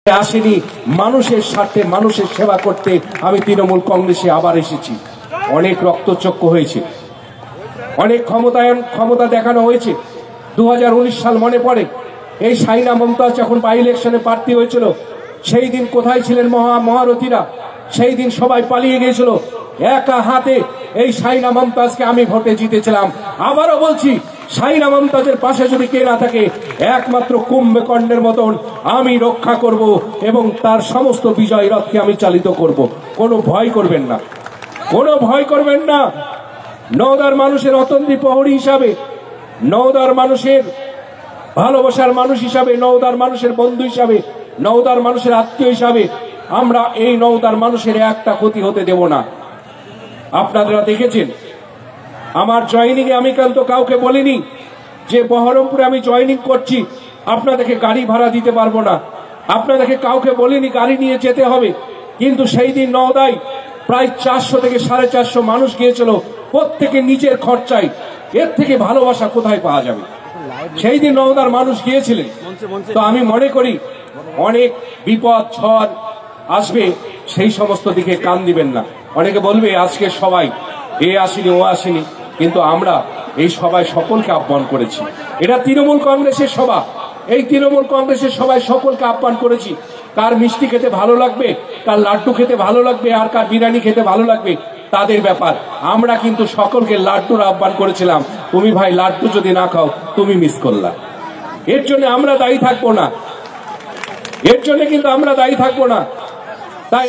আসেনি, মানুষের স্বার্থে মানুষের সেবা করতে আমি তৃণমূল কংগ্রেসে আবার এসেছি। অনেক রক্তচক্ষু হয়েছে, অনেক ক্ষমতা দেখানো হয়েছে। 2019 সাল মনে পড়ে, এই শাহিনা মমতাজ যখন বাই ইলেকশনে প্রার্থী হয়েছিল, সেই দিন কোথায় ছিলেন মহারথীরা? সেই দিন সবাই পালিয়ে গিয়েছিল। একা হাতে এই শাহিনা মমতাজকে আমি ভোটে জিতেছিলাম। আবারও বলছি, শাহিনা মমতাজের পাশে যদি কে না থাকে, একমাত্র কুম্ভকর্ণের মতন আমি রক্ষা করব এবং তার সমস্ত বিজয় রথকে আমি চালিত করব। কোনো ভয় করবেন না, কোনো ভয় করবেন না। নওদার মানুষের অতন্ত্রী প্রহরী হিসাবে, নওদার মানুষের ভালোবাসার মানুষ হিসাবে, নওদার মানুষের বন্ধু হিসাবে, নওদার মানুষের আত্মীয় হিসাবে আমরা এই নওদার মানুষের একটা ক্ষতি হতে দেব না। আপনারা দেখেছেন আমার জয়েনিং এ আমি কিন্তু কাউকে বলিনি যে বহরমপুরে আমি জয়েনিং করছি আপনাদেরকে গাড়ি ভাড়া দিতে পারবো না, আপনাদেরকে কাউকে বলিনি গাড়ি নিয়ে যেতে হবে। কিন্তু সেই দিন নওদায় প্রায় 400 থেকে 450 মানুষ গিয়েছিল, প্রত্যেকে নিজের খরচায়। এর থেকে ভালোবাসা কোথায় পাওয়া যাবে? সেই দিন নওদার মানুষ গিয়েছিলেন। তো আমি মনে করি অনেক বিপদ ঝড় আসবে, সেই সমস্ত দিকে কান দিবেন না। অনেকে বলবে আজকে সবাই এ আসেনি ও আসেনি, কিন্তু আমরা এই সবাই সকলকে আহ্বান করেছি। এটা তৃণমূল কংগ্রেসের সভা, এই তৃণমূল কংগ্রেসের সবাই সকলকে আহ্বান করেছি। কার মিষ্টি খেতে ভালো লাগবে, কার লাড্ডু খেতে ভালো লাগবে, আর কার বিরিয়ানি খেতে ভালো লাগবে তাদের ব্যাপার। আমরা কিন্তু সকলকে লাড্ডুর আহ্বান করেছিলাম। তুমি ভাই লাড্ডু যদি না খাও তুমি মিস করলা, এর জন্য আমরা দায়ী থাকবো না, এর জন্য কিন্তু আমরা দায়ী থাকবো না। তাই